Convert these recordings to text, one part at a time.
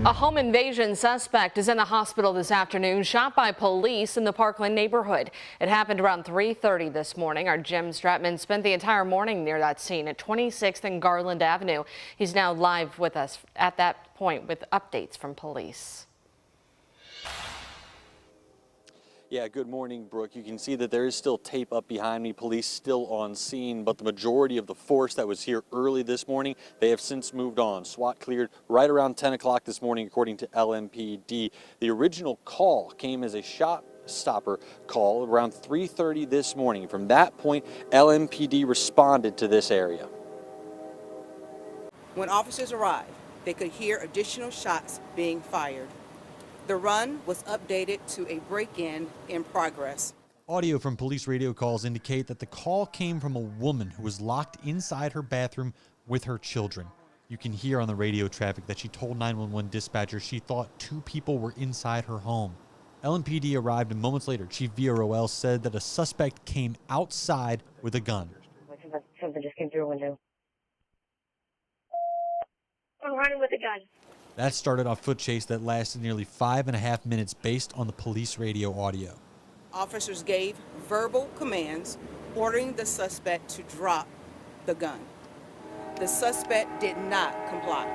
A home invasion suspect is in the hospital this afternoon, shot by police in the Parkland neighborhood. It happened around 3:30 this morning. Our Jim Stratman spent the entire morning near that scene at 26th and Garland Avenue. He's now live with us at that point with updates from police. Yeah, good morning, Brooke. You can see that there is still tape up behind me, police still on scene, but the majority of the force that was here early this morning, they have since moved on. SWAT cleared right around 10 o'clock this morning, according to LMPD. The original call came as a shot stopper call around 3:30 this morning. From that point, LMPD responded to this area. When officers arrived, they could hear additional shots being fired. The run was updated to a break-in in progress. Audio from police radio calls indicate that the call came from a woman who was locked inside her bathroom with her children. You can hear on the radio traffic that she told 911 dispatchers she thought two people were inside her home. LMPD arrived, and moments later, Chief VROL said that a suspect came outside with a gun. Something just came through a window. I'm running with a gun. That started a foot chase that lasted nearly 5.5 minutes based on the police radio audio. Officers gave verbal commands ordering the suspect to drop the gun. The suspect did not comply.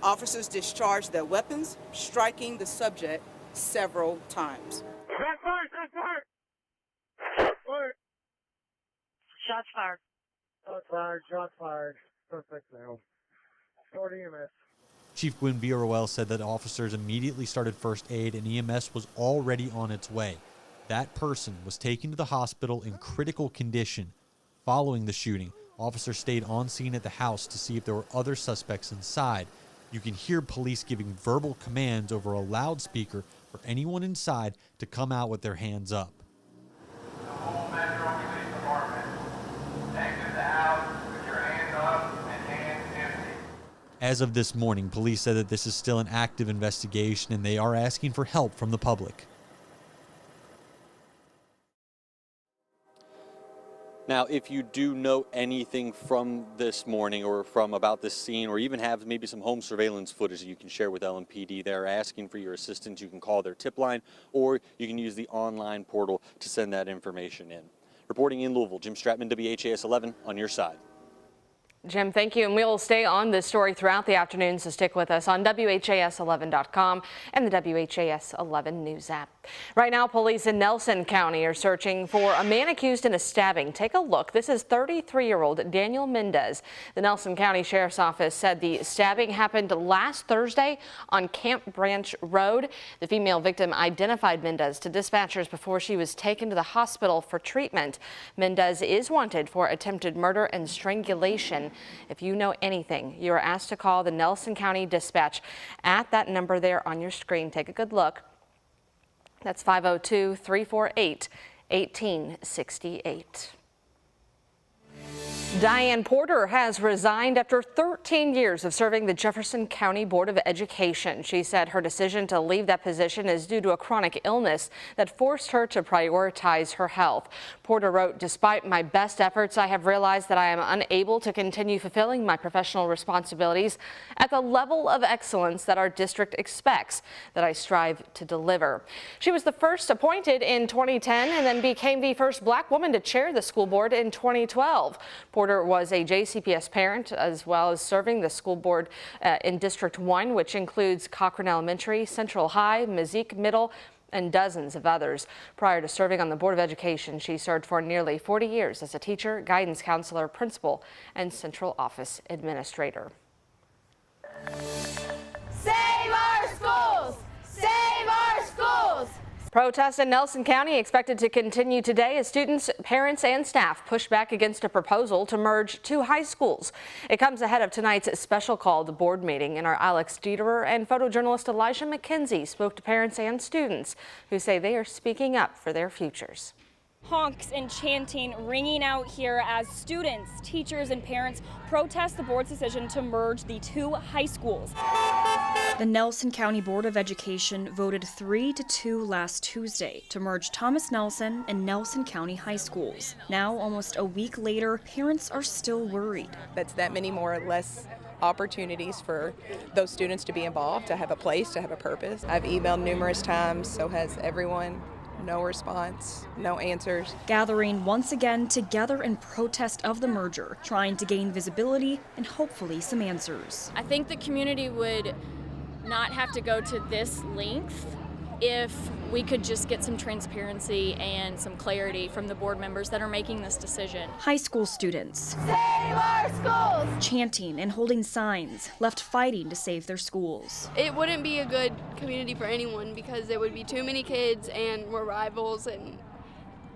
Officers discharged their weapons, striking the subject several times. Shots fired. Shots fired, shots fired. Perfect now. Start EMS. Chief Gwynn VROL said that officers immediately started first aid and EMS was already on its way. That person was taken to the hospital in critical condition. Following the shooting, officers stayed on scene at the house to see if there were other suspects inside. You can hear police giving verbal commands over a loudspeaker for anyone inside to come out with their hands up. The whole Metro Police Department, exit the house with your hands up and hands empty. As of this morning, police said that this is still an active investigation and they are asking for help from the public. Now, if you do know anything from this morning or from about this scene, or even have maybe some home surveillance footage that you can share with LMPD, they're asking for your assistance. You can call their tip line, or you can use the online portal to send that information in. Reporting in Louisville, Jim Stratman, WHAS11, on your side. Jim, thank you. And we'll stay on this story throughout the afternoon, so stick with us on WHAS11.com and the WHAS11 News app. Right now, police in Nelson County are searching for a man accused in a stabbing. Take a look. This is 33-year-old Daniel Mendez. The Nelson County Sheriff's Office said the stabbing happened last Thursday on Camp Branch Road. The female victim identified Mendez to dispatchers before she was taken to the hospital for treatment. Mendez is wanted for attempted murder and strangulation. If you know anything, you are asked to call the Nelson County Dispatch at that number there on your screen. Take a good look. That's 502-348-1868. Diane Porter has resigned after 13 years of serving the Jefferson County Board of Education. She said her decision to leave that position is due to a chronic illness that forced her to prioritize her health. Porter wrote, "Despite my best efforts, I have realized that I am unable to continue fulfilling my professional responsibilities at the level of excellence that our district expects that I strive to deliver." She was the first appointed in 2010 and then became the first black woman to chair the school board in 2012. Porter was a JCPS parent, as well as serving the school board in District 1, which includes Cochran Elementary, Central High, Mazik Middle, and dozens of others. Prior to serving on the Board of Education, she served for nearly 40 years as a teacher, guidance counselor, principal, and central office administrator. Save our schools! Save our schools! Protests in Nelson County expected to continue today as students, parents, and staff push back against a proposal to merge two high schools. It comes ahead of tonight's special called board meeting, and our Alex Dieterer and photojournalist Elijah McKenzie spoke to parents and students who say they are speaking up for their futures. Honks and chanting ringing out here as students, teachers, and parents protest the board's decision to merge the two high schools. The Nelson County Board of Education voted 3-2 last Tuesday to merge Thomas Nelson and Nelson County high schools. Now, almost a week later, parents are still worried. That's that many more or less opportunities for those students to be involved, to have a place, to have a purpose. I've emailed numerous times, so has everyone. No response, no answers. Gathering once again together in protest of the merger, trying to gain visibility and hopefully some answers. I think the community would not have to go to this length if we could just get some transparency and some clarity from the board members that are making this decision. High school students Save our schools! chanting and holding signs, left fighting to save their schools. It wouldn't be a good community for anyone because there would be too many kids and we're rivals, and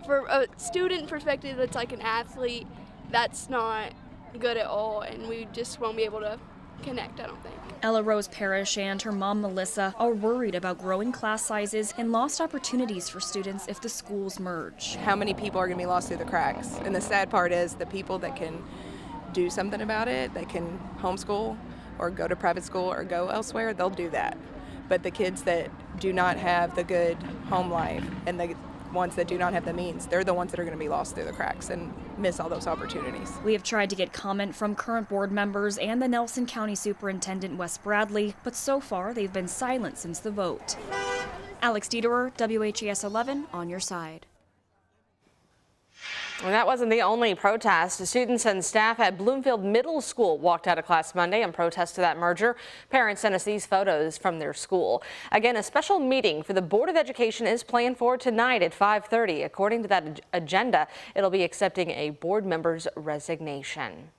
for a student perspective that's like an athlete, that's not good at all, and we just won't be able to connect, I don't think. Ella Rose Parrish and her mom Melissa are worried about growing class sizes and lost opportunities for students if the schools merge. How many people are going to be lost through the cracks? And the sad part is the people that can do something about it, that can homeschool or go to private school or go elsewhere, they'll do that. But the kids that do not have the good home life and the ones that do not have the means, they're the ones that are going to be lost through the cracks and miss all those opportunities. We have tried to get comment from current board members and the Nelson County Superintendent Wes Bradley, but so far they've been silent since the vote. Alex Dieterer, WHAS11, on your side. Well, that wasn't the only protest. Students and staff at Bloomfield Middle School walked out of class Monday in protest to that merger. Parents sent us these photos from their school. Again, a special meeting for the Board of Education is planned for tonight at 5:30. According to that agenda, it'll be accepting a board member's resignation.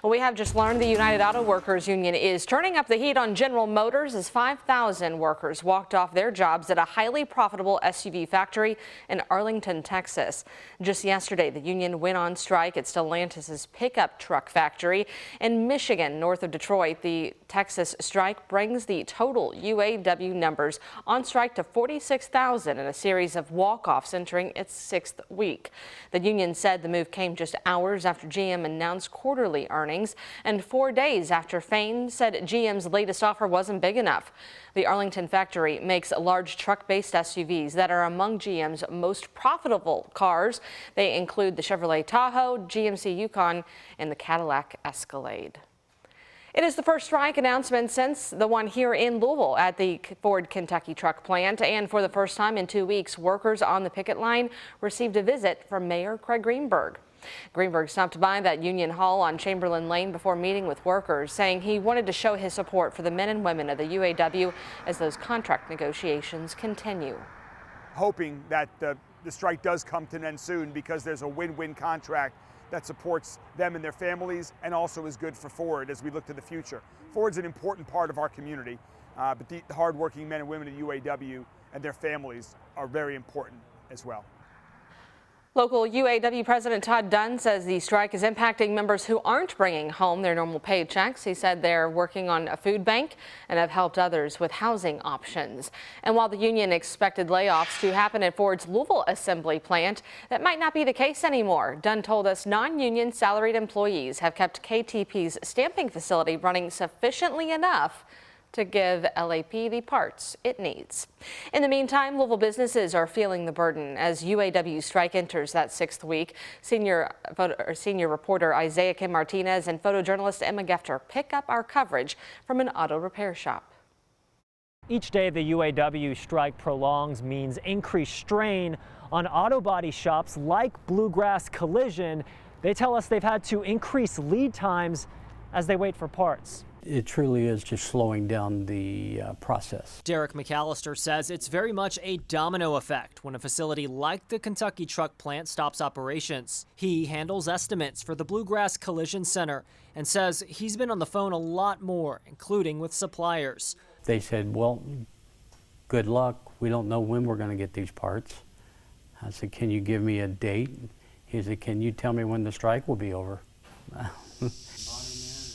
Well, we have just learned the United Auto Workers Union is turning up the heat on General Motors as 5,000 workers walked off their jobs at a highly profitable SUV factory in Arlington, Texas. Just yesterday, the union went on strike at Stellantis' pickup truck factory in Michigan, north of Detroit. The Texas strike brings the total UAW numbers on strike to 46,000 in a series of walk-offs entering its 6th week. The union said the move came just hours after GM announced quarterly earnings and 4 days after Fain said GM's latest offer wasn't big enough. The Arlington factory makes large truck-based SUVs that are among GM's most profitable cars. They include the Chevrolet Tahoe, GMC Yukon, and the Cadillac Escalade. It is the first strike announcement since the one here in Louisville at the Ford Kentucky truck plant, and for the first time in 2 weeks, workers on the picket line received a visit from Mayor Craig Greenberg. Greenberg stopped by that Union Hall on Chamberlain Lane before meeting with workers, saying he wanted to show his support for the men and women of the UAW as those contract negotiations continue. Hoping that the strike does come to an end soon, because there's a win-win contract that supports them and their families and also is good for Ford as we look to the future. Ford's an important part of our community, but the hardworking men and women at UAW and their families are very important as well. Local UAW President Todd Dunn says the strike is impacting members who aren't bringing home their normal paychecks. He said they're working on a food bank and have helped others with housing options. And while the union expected layoffs to happen at Ford's Louisville assembly plant, that might not be the case anymore. Dunn told us non-union salaried employees have kept KTP's stamping facility running sufficiently enough to give LAP the parts it needs. In the meantime, Louisville businesses are feeling the burden as UAW strike enters that 6th week. Senior reporter Isaiah Kim Martinez and photojournalist Emma Gefter pick up our coverage from an auto repair shop. Each day the UAW strike prolongs means increased strain on auto body shops like Bluegrass Collision. They tell us they've had to increase lead times as they wait for parts. It truly is just slowing down the process. Derek McAllister says it's very much a domino effect when a facility like the Kentucky truck plant stops operations. He handles estimates for the Bluegrass Collision Center and says he's been on the phone a lot more, including with suppliers. They said, well, good luck. We don't know when we're going to get these parts. I said, can you give me a date? He said, can you tell me when the strike will be over?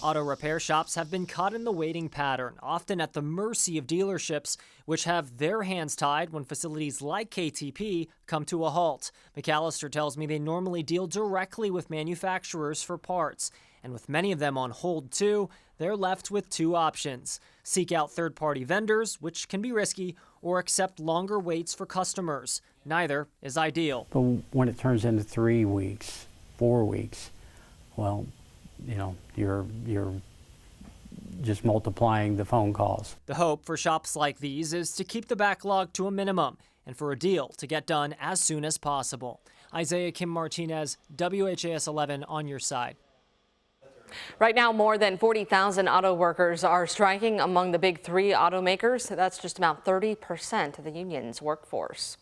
Auto repair shops have been caught in the waiting pattern, often at the mercy of dealerships, which have their hands tied when facilities like KTP come to a halt. McAllister tells me they normally deal directly with manufacturers for parts, and with many of them on hold too, they're left with two options: seek out third-party vendors, which can be risky, or accept longer waits for customers. Neither is ideal. But when it turns into 3 weeks, 4 weeks, well, you know, you're just multiplying the phone calls. The hope for shops like these is to keep the backlog to a minimum and for a deal to get done as soon as possible. Isaiah Kim Martinez, WHAS11 on your side. Right now, more than 40,000 auto workers are striking among the big three automakers. That's just about 30% of the union's workforce.